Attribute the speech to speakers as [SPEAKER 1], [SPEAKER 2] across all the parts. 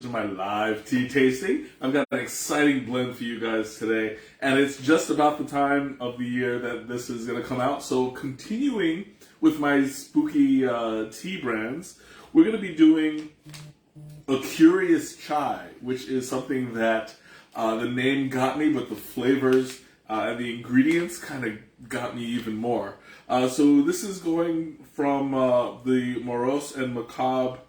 [SPEAKER 1] To my live tea tasting. I've got an exciting blend for you guys today, and it's just about the time of the year that this is going to come out. So continuing with my spooky tea brands, we're going to be doing a curious chai, which is something that the name got me, but the flavors and the ingredients kind of got me even more. So this is going from the Morose and Macabre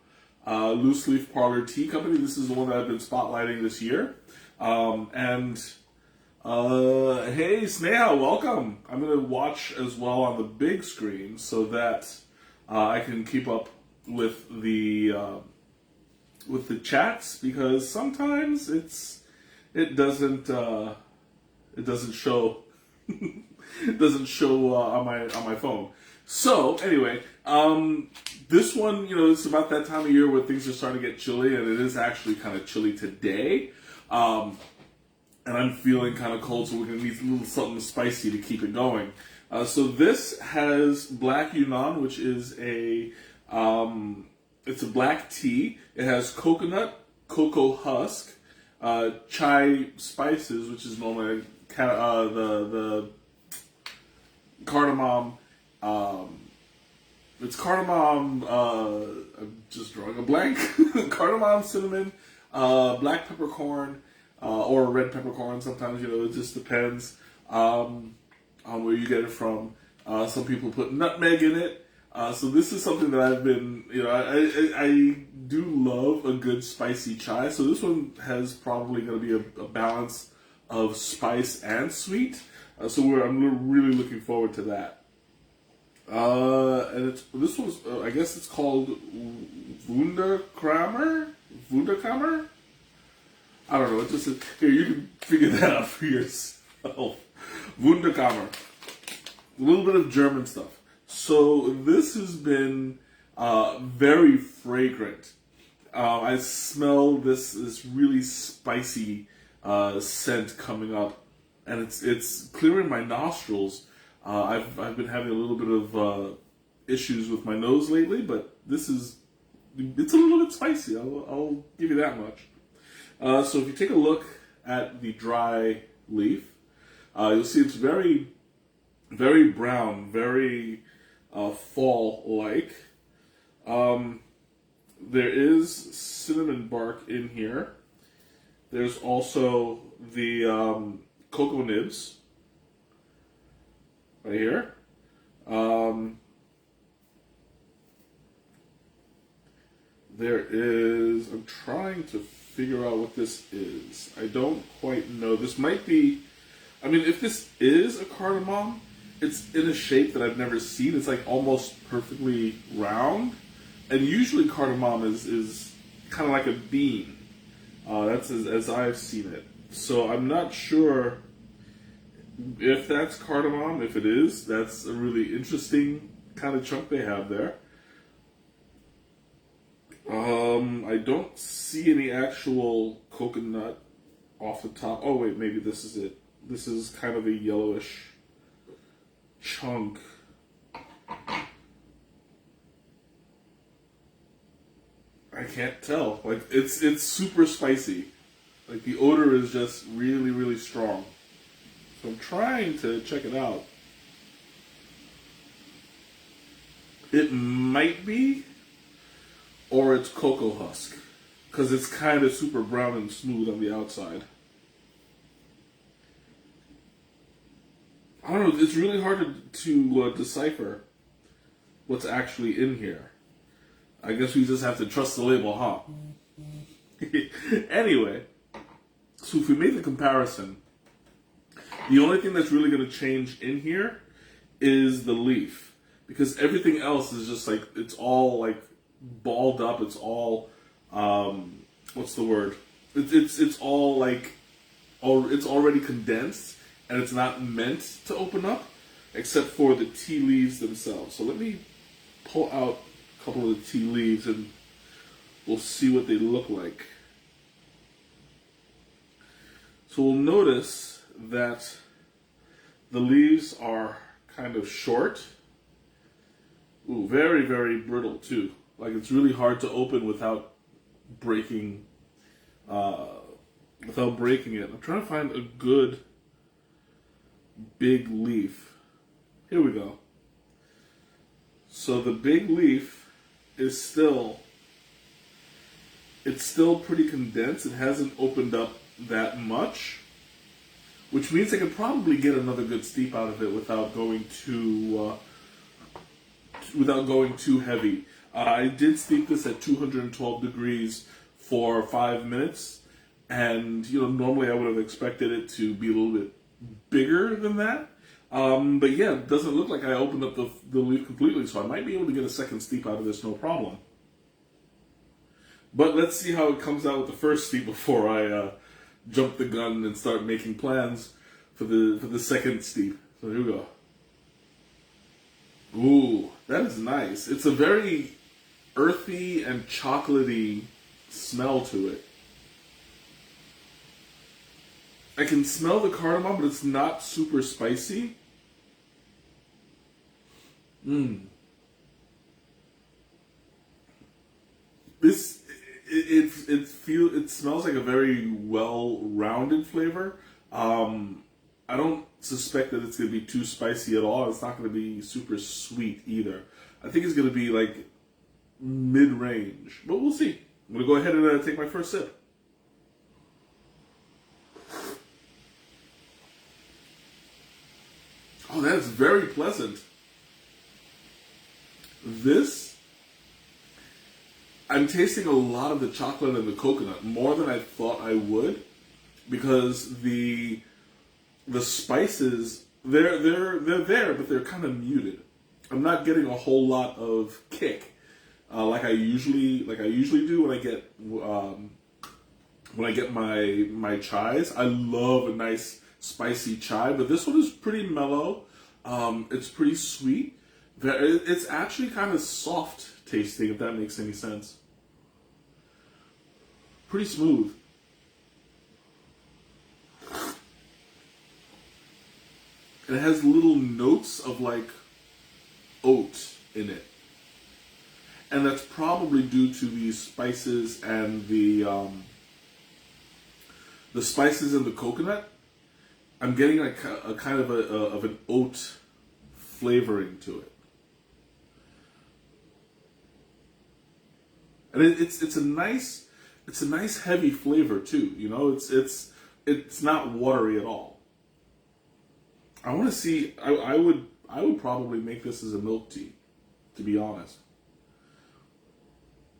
[SPEAKER 1] Loose Leaf Parlor Tea Company. This is the one that I've been spotlighting this year. Hey, Sneha, welcome. I'm going to watch as well on the big screen so that I can keep up with the chats, because sometimes it doesn't show it doesn't show on my phone. So anyway, this one, it's about that time of year where things are starting to get chilly, and it is actually kind of chilly today. And I'm feeling kind of cold, so we're going to need a little something spicy to keep it going. So this has Black Yunnan, which is it's a black tea. It has coconut, cocoa husk, chai spices, which is normally the cardamom. It's cardamom. I'm just drawing a blank. Cardamom, cinnamon, black peppercorn, or red peppercorn. Sometimes it just depends on where you get it from. Some people put nutmeg in it. So this is something that I've been, I do love a good spicy chai. So this one has probably going to be a balance of spice and sweet. So I'm really looking forward to that. And this one's, I guess it's called Wunderkammer? I don't know. It just says, here, you can figure that out for yourself. Wunderkammer. A little bit of German stuff. So this has been very fragrant. I smell this really spicy scent coming up, and it's clearing my nostrils. I've been having a little bit of issues with my nose lately, but it's a little bit spicy. I'll give you that much. So if you take a look at the dry leaf, you'll see it's very, very brown, very fall-like. There is cinnamon bark in here. There's also the cocoa nibs right here. There is, I'm trying to figure out what this is. I don't quite know. This might be, if this is a cardamom, it's in a shape that I've never seen. It's like almost perfectly round. And usually cardamom is kind of like a bean. That's as I've seen it. So I'm not sure if that's cardamom. If it is, that's a really interesting kind of chunk they have there. I don't see any actual coconut off the top. Oh wait, maybe this is it. This is kind of a yellowish chunk. I can't tell. Like it's super spicy. Like the odor is just really, really strong. So I'm trying to check it out. It might be, or it's cocoa husk, because it's kind of super brown and smooth on the outside. I don't know. It's really hard to decipher what's actually in here. I guess we just have to trust the label, huh? Anyway, so if we make the comparison, the only thing that's really going to change in here is the leaf, because everything else is just like, it's all like balled up. It's all, what's the word? It's all like, it's already condensed, and it's not meant to open up, except for the tea leaves themselves. So let me pull out a couple of the tea leaves, and we'll see what they look like. So we'll notice that the leaves are kind of short. Ooh, very, very brittle too. Like it's really hard to open without breaking uh, without breaking it. I'm trying to find a good big leaf. Here we go. So the big leaf is still, it's still pretty condensed. It hasn't opened up that much, which means I could probably get another good steep out of it without going too heavy. I did steep this at 212 degrees for 5 minutes, and normally I would have expected it to be a little bit bigger than that. But yeah, it doesn't look like I opened up the leaf completely, so I might be able to get a second steep out of this, no problem. But let's see how it comes out with the first steep before I jump the gun and start making plans for the second steep. So here we go. Ooh, that is nice. It's a very earthy and chocolatey smell to it. I can smell the cardamom, but it's not super spicy. This it smells like a very well-rounded flavor. I don't suspect that it's going to be too spicy at all. It's not going to be super sweet either. I think it's going to be like mid-range, but we'll see. I'm going to go ahead and take my first sip. Oh, that is very pleasant. This, I'm tasting a lot of the chocolate and the coconut, more than I thought I would, because the spices, they're there, but they're kind of muted. I'm not getting a whole lot of kick like I usually do when I get my chais. I love a nice spicy chai, but this one is pretty mellow. It's pretty sweet. It's actually kind of soft tasting, if that makes any sense. Pretty smooth. And it has little notes of like oat in it. And that's probably due to the spices and the spices and the coconut. I'm getting like a kind of an oat flavoring to it. And it's a nice heavy flavor too. It's not watery at all. I want to see. I would probably make this as a milk tea, to be honest.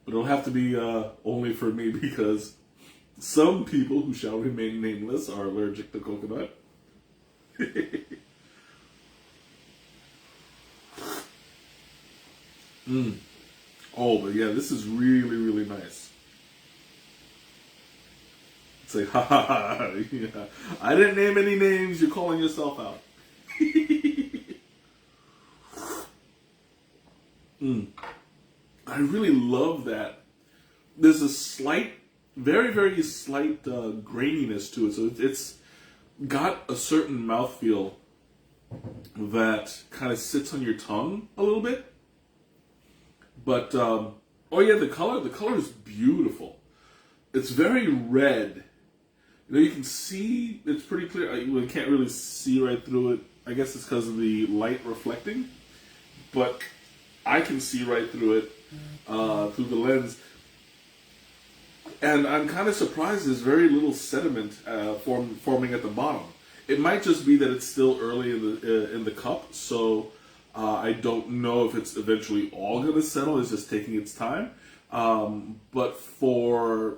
[SPEAKER 1] But it'll have to be only for me because some people who shall remain nameless are allergic to coconut. Oh, but yeah, this is really, really nice. It's like, ha ha ha, yeah. I didn't name any names, you're calling yourself out. I really love that. There's a slight, very, very slight graininess to it. So it's got a certain mouthfeel that kind of sits on your tongue a little bit. But, oh yeah, the color is beautiful. It's very red. You can see, it's pretty clear. You can't really see right through it. I guess it's because of the light reflecting. But I can see right through it, through the lens. And I'm kind of surprised there's very little sediment forming at the bottom. It might just be that it's still early in the cup, so I don't know if it's eventually all going to settle. It's just taking its time. But for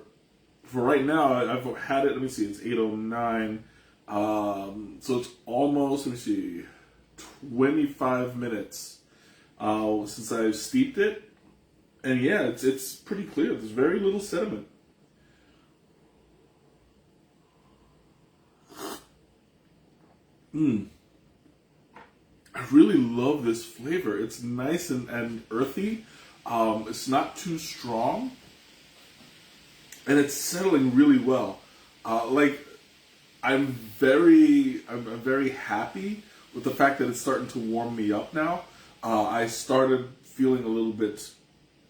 [SPEAKER 1] right now, I've had it. Let me see. It's 8:09. So it's almost, let me see, 25 minutes since I've steeped it. And yeah, it's pretty clear. There's very little sediment. I really love this flavor. It's nice and earthy. It's not too strong. And it's settling really well. I'm very happy with the fact that it's starting to warm me up now. I started feeling a little bit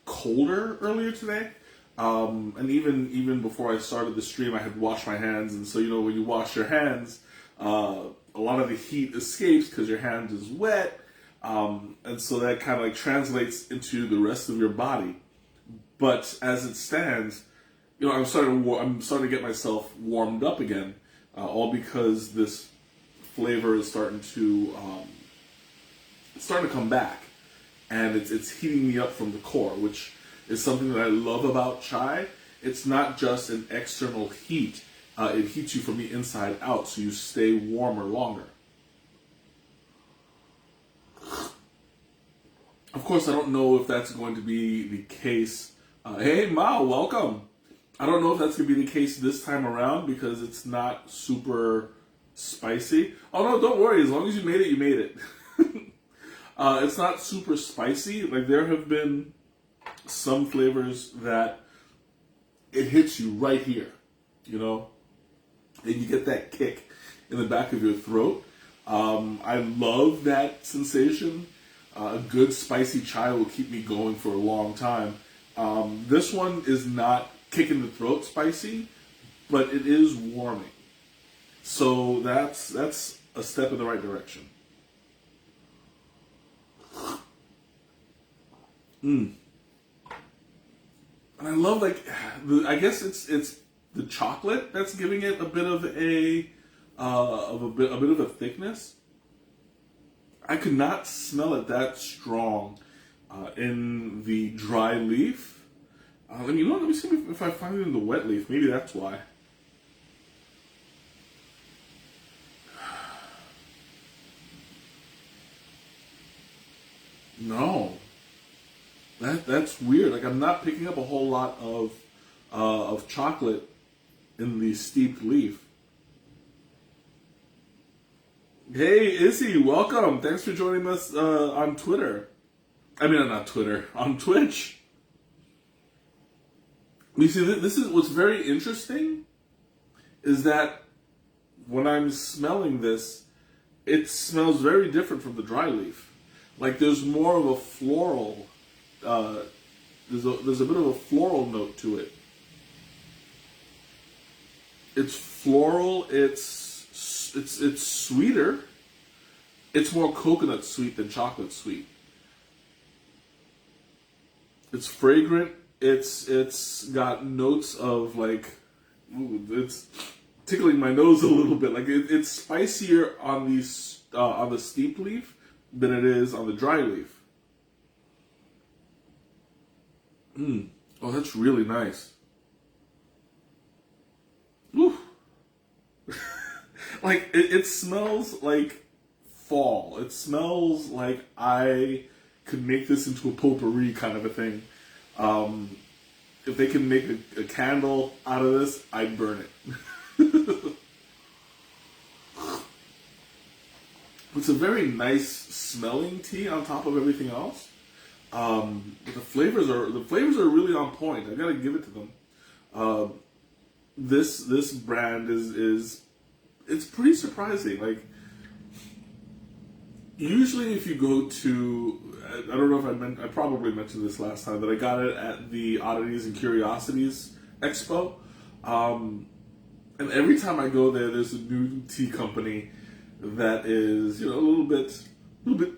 [SPEAKER 1] colder earlier today. And even before I started the stream, I had washed my hands, and so when you wash your hands, a lot of the heat escapes because your hand is wet, and so that kind of like translates into the rest of your body. But as it stands, I'm starting to get myself warmed up again, all because this flavor is starting to come back, and it's heating me up from the core, which is something that I love about chai. It's not just an external heat; it heats you from the inside out, so you stay warmer longer. Of course, I don't know if that's going to be the case. Hey, Mao, welcome. I don't know if that's going to be the case this time around because it's not super spicy. Oh, no, don't worry. As long as you made it, you made it. It's not super spicy. Like, there have been some flavors that it hits you right here, and you get that kick in the back of your throat. I love that sensation. A good spicy chai will keep me going for a long time. This one is not kick in the throat spicy, but it is warming. So that's a step in the right direction. And I love I guess it's the chocolate that's giving it a bit of a bit of a thickness. I could not smell it that strong in the dry leaf. And let me see if I find it in the wet leaf. Maybe that's why. No. That's weird. Like, I'm not picking up a whole lot of chocolate in the steeped leaf. Hey, Izzy, welcome. Thanks for joining us on Twitter. I mean, not Twitter, on Twitch. You see, this is what's very interesting is that when I'm smelling this, it smells very different from the dry leaf. Like, there's more of a floral, there's a bit of a floral note to it. It's floral, it's sweeter. It's more coconut sweet than chocolate sweet. It's fragrant. It's got notes of it's tickling my nose a little bit. Like it's spicier on the steep leaf than it is on the dry leaf. Oh, that's really nice. Woo. Like it smells like fall. It smells like I could make this into a potpourri kind of a thing. If they can make a candle out of this, I'd burn it. It's a very nice smelling tea on top of everything else. But the flavors are really on point. I gotta give it to them. This brand is it's pretty surprising. Like, usually if you go to, I don't know if I probably mentioned this last time, but I got it at the Oddities and Curiosities Expo. And every time I go there, there's a new tea company that is, a little bit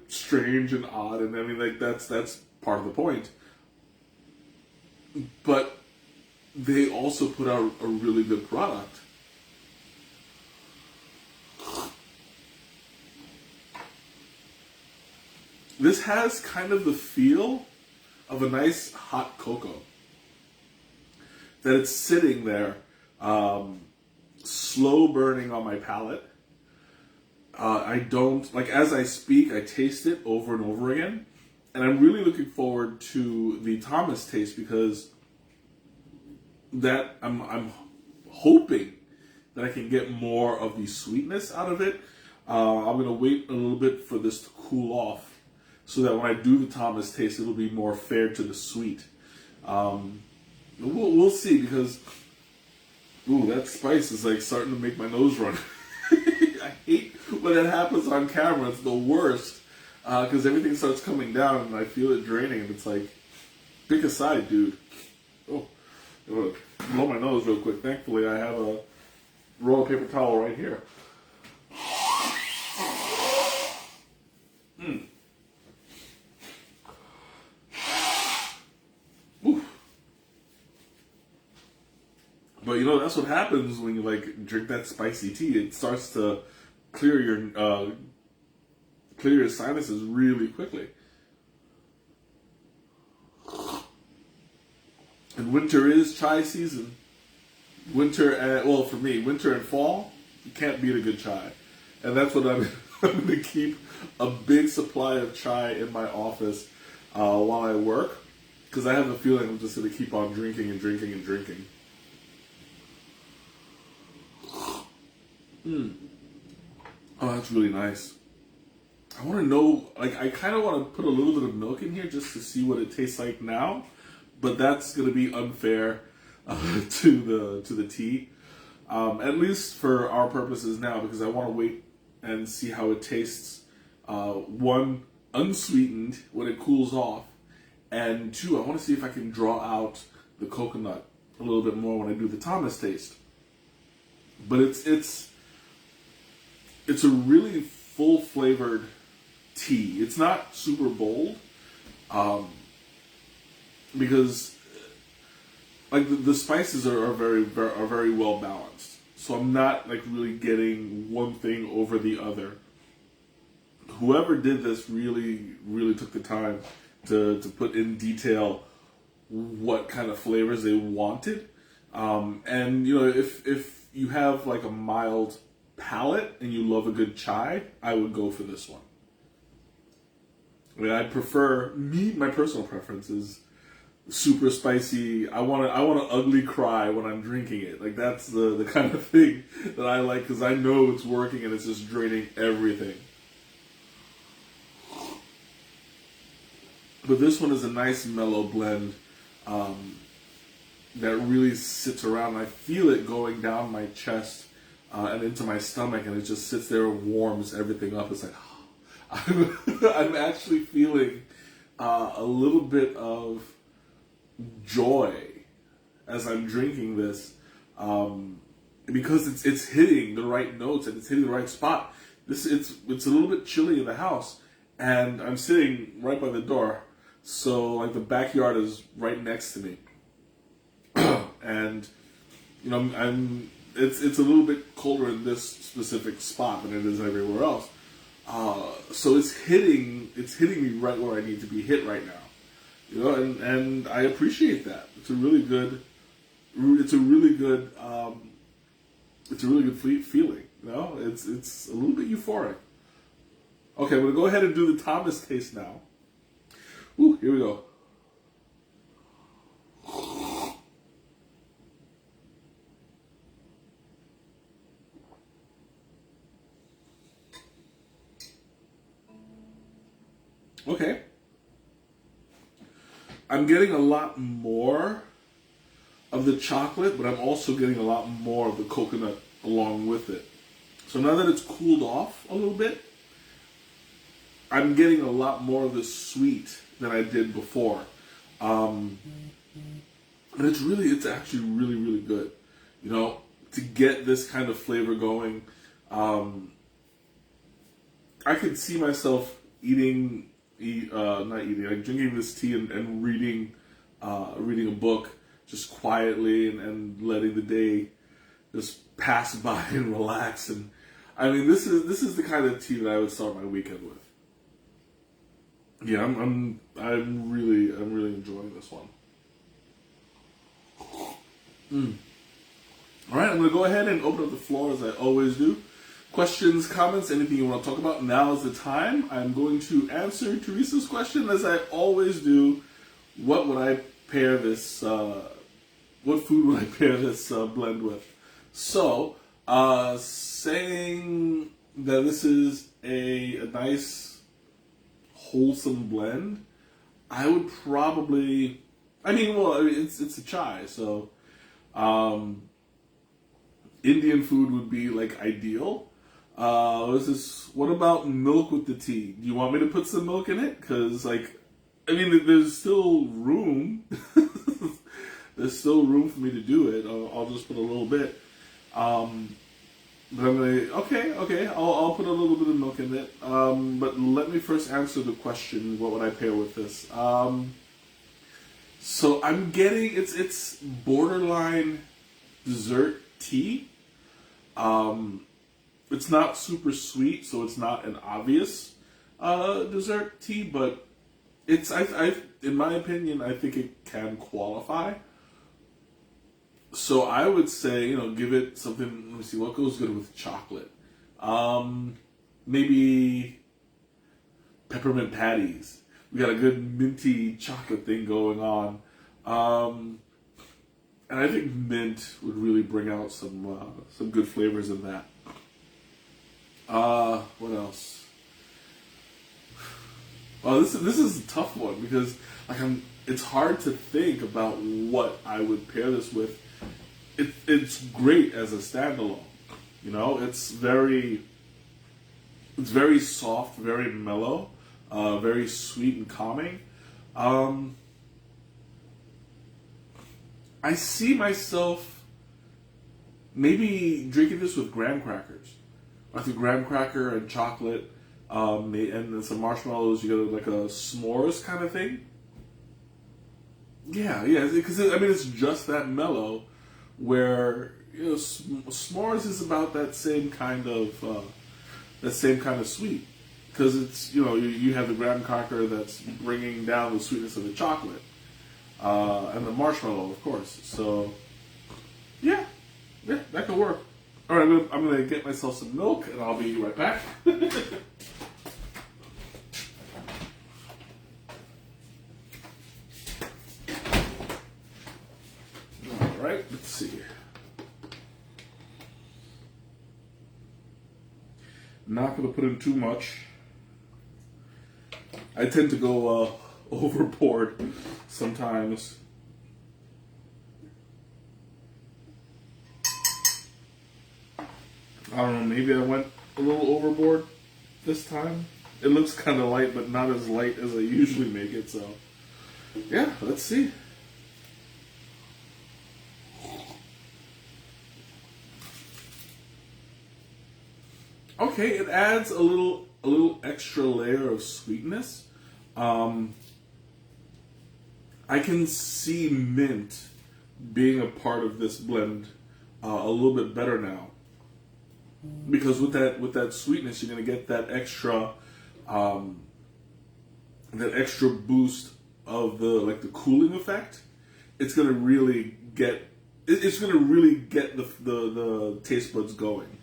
[SPEAKER 1] strange and odd, and I mean, like, that's part of the point. But they also put out a really good product. This has kind of the feel of a nice hot cocoa. That it's sitting there, slow burning on my palate. I don't, like, as I speak, I taste it over and over again. And I'm really looking forward to the Thomas taste because that I'm hoping that I can get more of the sweetness out of it. I'm going to wait a little bit for this to cool off so that when I do the Thomas taste, it'll be more fair to the sweet. We'll see because, that spice is like starting to make my nose run. I hate when that happens on camera. It's the worst because everything starts coming down and I feel it draining and it's like, pick a side, dude. Oh, I'm gonna blow my nose real quick. Thankfully, I have a roll of paper towel right here. Oof. But you know, that's what happens when you like drink that spicy tea. It starts to clear your sinuses really quickly. And winter is chai season. Well, for me, winter and fall, you can't beat a good chai. And that's what I'm going to keep a big supply of chai in my office while I work, because I have a feeling I'm just going to keep on drinking and drinking and drinking. Oh, that's really nice. I want to know, like, I kind of want to put a little bit of milk in here just to see what it tastes like now, but that's going to be unfair to the tea, at least for our purposes now, because I want to wait and see how it tastes. One, unsweetened when it cools off, and two, I want to see if I can draw out the coconut a little bit more when I do the Thomas taste. But it's a really full flavored tea. It's not super bold, because like the spices are very well balanced. So I'm not like really getting one thing over the other. Whoever did this really took the time to put in detail what kind of flavors they wanted. And you know, if you have like a mild palate and you love a good chai, I would go for this one. I mean, I prefer, my personal preference is super spicy. I want to ugly cry when I'm drinking it. Like, that's the kind of thing that I like, because I know it's working and it's just draining everything. But this one is a nice mellow blend that really sits around. I feel it going down my chest and into my stomach, and it just sits there and warms everything up. It's like, I'm actually feeling a little bit of joy as I'm drinking this, because it's hitting the right notes and it's hitting the right spot. It's a little bit chilly in the house, and I'm sitting right by the door, so like the backyard is right next to me, and you know it's a little bit colder in this specific spot than it is everywhere else. So it's hitting me right where I need to be hit right now. You know, and I appreciate that. It's a really good feeling. You know, it's a little bit euphoric. Okay, I'm gonna go ahead and do the Thomas taste now. Ooh, here we go. Okay. I'm getting a lot more of the chocolate, but I'm also getting a lot more of the coconut along with it. So now that it's cooled off a little bit, I'm getting a lot more of the sweet than I did before. And it's actually really good. You know, to get this kind of flavor going, I could see myself drinking this tea and reading a book just quietly and letting the day just pass by and relax. And I mean, this is the kind of tea that I would start my weekend with. Yeah, I'm really enjoying this one. All right, I'm gonna go ahead and open up the floor as I always do. Questions, comments, anything you want to talk about, now is the time. I'm going to answer Teresa's question as I always do. What would I pair this, what food would I pair this blend with? So, saying that this is a nice, wholesome blend, I would probably, it's a chai, so Indian food would be like ideal. What about milk with the tea? Do you want me to put some milk in it? Because, there's still room. There's still room for me to do it. I'll just put a little bit. But I'm okay. I'll put a little bit of milk in it. But let me first answer the question: what would I pair with this? So I'm getting it's borderline dessert tea. It's not super sweet, so it's not an obvious dessert tea, but it's in my opinion, I think it can qualify. So I would say, give it something. Let me see what goes good with chocolate. Maybe peppermint patties. We got a good minty chocolate thing going on, and I think mint would really bring out some good flavors in that. What else? Well, this is a tough one because it's hard to think about what I would pair this with. It's great as a standalone. It's very soft, very mellow, very sweet and calming. I see myself maybe drinking this with graham crackers. I think graham cracker and chocolate, and then some marshmallows. You get like a s'mores kind of thing. Yeah, because it's just that mellow. Where s'mores is about that same kind of sweet, because it's you have the graham cracker that's bringing down the sweetness of the chocolate, and the marshmallow, of course. So yeah, that could work. All right, I'm gonna get myself some milk, and I'll be right back. Alright, let's see. Not going to put in too much. I tend to go overboard sometimes. I don't know, maybe I went a little overboard this time. It looks kind of light, but not as light as I usually make it, so yeah, let's see. Okay, it adds a little extra layer of sweetness. I can see mint being a part of this blend a little bit better now, because with that sweetness, you're gonna get that extra boost of the cooling effect. It's gonna really get the taste buds going.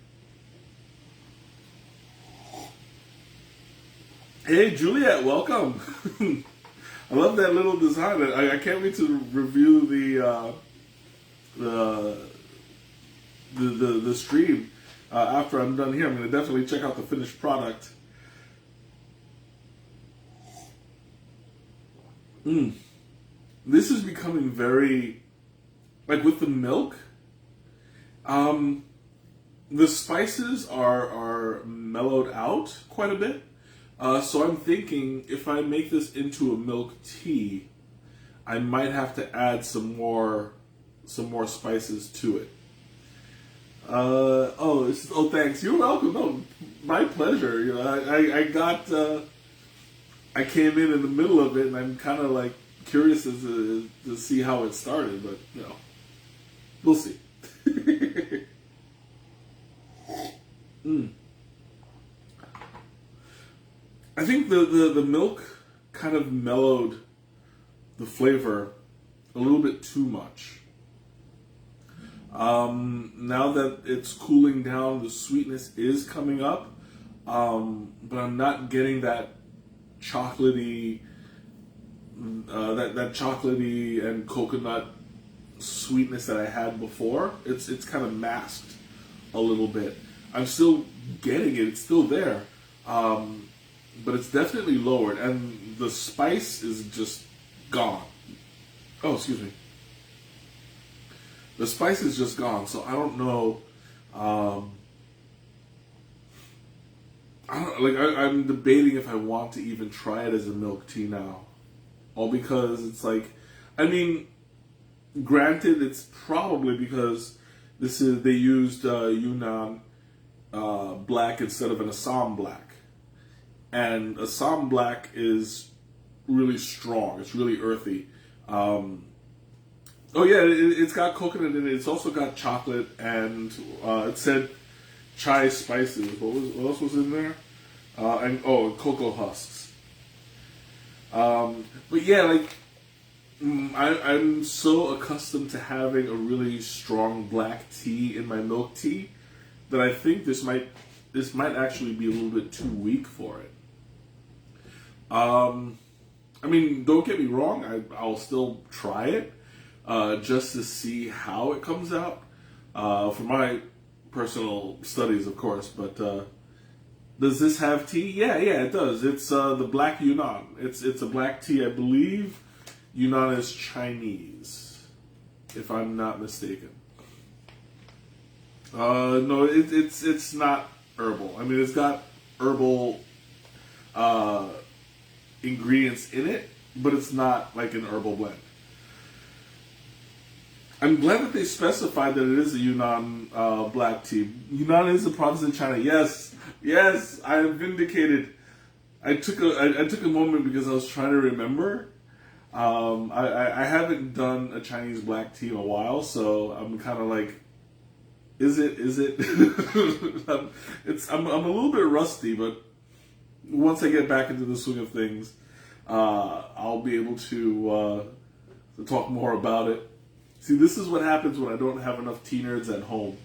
[SPEAKER 1] Hey Juliet, welcome. I love that little design. I can't wait to review the stream after I'm done here. I'm going to definitely check out the finished product. This is becoming very, like with the milk, the spices are mellowed out quite a bit. So I'm thinking if I make this into a milk tea, I might have to add some more spices to it. Thanks. You're welcome. No, my pleasure. I came in the middle of it, and I'm kind of like curious as to see how it started, but we'll see. I think the milk kind of mellowed the flavor a little bit too much. Now that it's cooling down, the sweetness is coming up, but I'm not getting that chocolatey, that chocolatey and coconut sweetness that I had before. It's kind of masked a little bit. I'm still getting it; it's still there, but it's definitely lowered, and the spice is just gone. Oh, excuse me. The spice is just gone, so I don't know. I'm debating if I want to even try it as a milk tea now, all because it's like, I mean, Granted, it's probably because they used Yunnan black instead of an Assam black, and Assam black is really strong. It's really earthy. Oh yeah, it's got coconut in it. It's also got chocolate, and it said chai spices. What else was in there? And cocoa husks. But yeah, like I'm so accustomed to having a really strong black tea in my milk tea that I think this might actually be a little bit too weak for it. I mean, don't get me wrong. I'll still try it just to see how it comes out for my personal studies, of course. But does this have tea? Yeah, it does. It's the black Yunnan. It's a black tea, I believe. Yunnan is Chinese, if I'm not mistaken. No, it's not herbal. I mean, it's got herbal ingredients in it, but it's not like an herbal blend. I'm glad that they specified that it is a Yunnan black tea. Yunnan is a province in China. Yes, I am vindicated. I took a moment because I was trying to remember. I haven't done a Chinese black tea in a while, so I'm kind of like, is it? I'm a little bit rusty, but once I get back into the swing of things, I'll be able to talk more about it. See, this is what happens when I don't have enough tea nerds at home.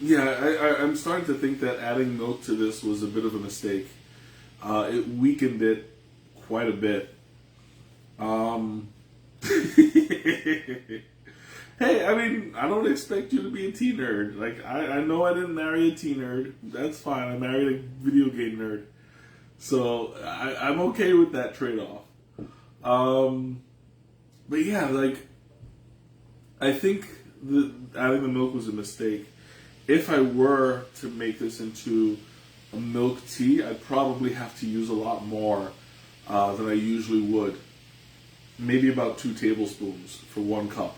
[SPEAKER 1] Yeah, I'm starting to think that adding milk to this was a bit of a mistake. It weakened it quite a bit. Hey, I mean, I don't expect you to be a tea nerd. Like, I know I didn't marry a tea nerd. That's fine. I married a video game nerd. So, I'm okay with that trade-off. But yeah, like, I think adding the milk was a mistake. If I were to make this into a milk tea, I'd probably have to use a lot more than I usually would. Maybe about 2 tablespoons for 1 cup.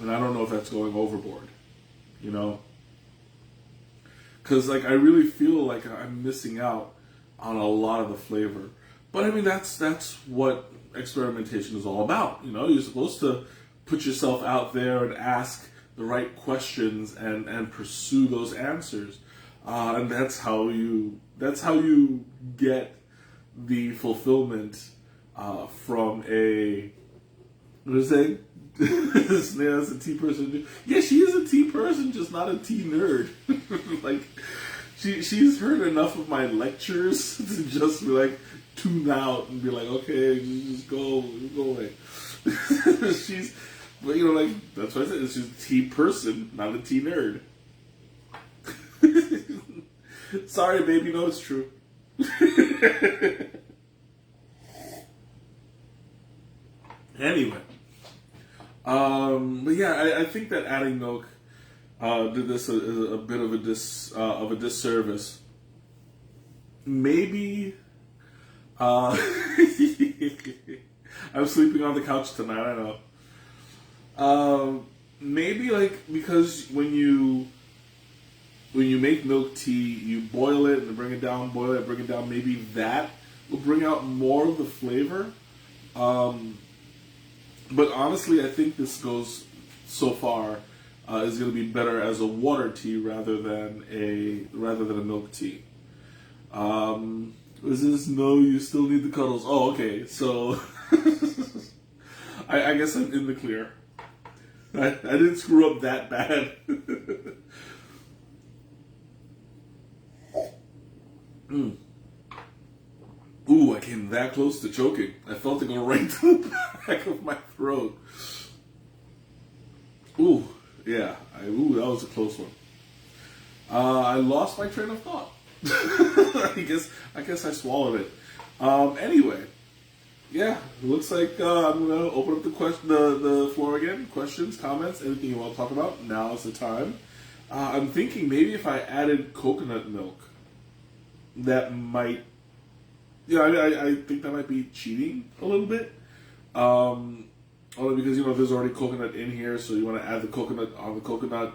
[SPEAKER 1] And I don't know if that's going overboard, you know? Because, like, I really feel like I'm missing out on a lot of the flavor. But, I mean, that's what experimentation is all about, you know? You're supposed to put yourself out there and ask the right questions and pursue those answers. And that's how you get the fulfillment from a, what is it? Snail's a tea person. Yeah, she is a tea person, just not a tea nerd. Like, she's heard enough of my lectures to just be like, tune out and be like, okay, just go away. But you know, like, that's what I said. She's a tea person, not a tea nerd. Sorry, baby. No, it's true. Anyway. But yeah, I think that adding milk did this a bit of a disservice. Maybe I'm sleeping on the couch tonight. I know. Maybe like because when you make milk tea, you boil it and bring it down, boil it, bring it down. Maybe that will bring out more of the flavor. But honestly, I think this goes so far is going to be better as a water tea rather than a milk tea. Is this no? You still need the cuddles. Oh, okay. So I guess I'm in the clear. I didn't screw up that bad. Ooh, I came that close to choking. I felt it go right to the back of my throat. Ooh, yeah. That was a close one. I lost my train of thought. I guess I swallowed it. Anyway, yeah. It looks like I'm gonna open up the floor again. Questions, comments, anything you want to talk about. Now is the time. I'm thinking maybe if I added coconut milk, that might, I think that might be cheating a little bit. Only because, there's already coconut in here, so you want to add the coconut on the coconut.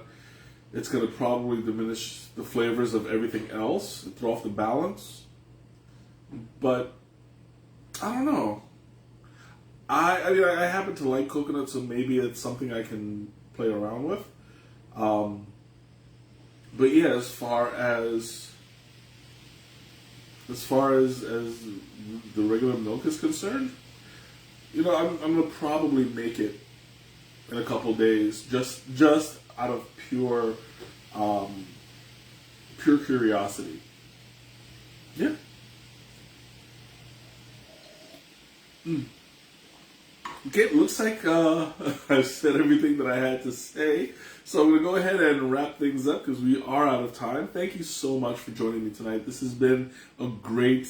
[SPEAKER 1] It's going to probably diminish the flavors of everything else and throw off the balance. But, I don't know. I happen to like coconut, so maybe it's something I can play around with. But yeah, as far as the regular milk is concerned, I'm gonna probably make it in a couple days, just out of pure curiosity. Yeah. Okay, it looks like I've said everything that I had to say. So I'm going to go ahead and wrap things up because we are out of time. Thank you so much for joining me tonight. This has been a great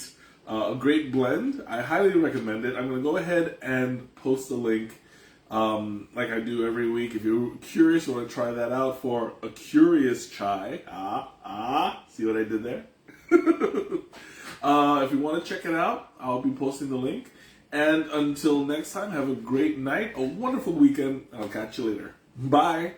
[SPEAKER 1] blend. I highly recommend it. I'm going to go ahead and post a link like I do every week. If you're curious, you want to try that out for a curious chai. See what I did there? If you want to check it out, I'll be posting the link. And until next time, have a great night, a wonderful weekend. I'll catch you later. Bye.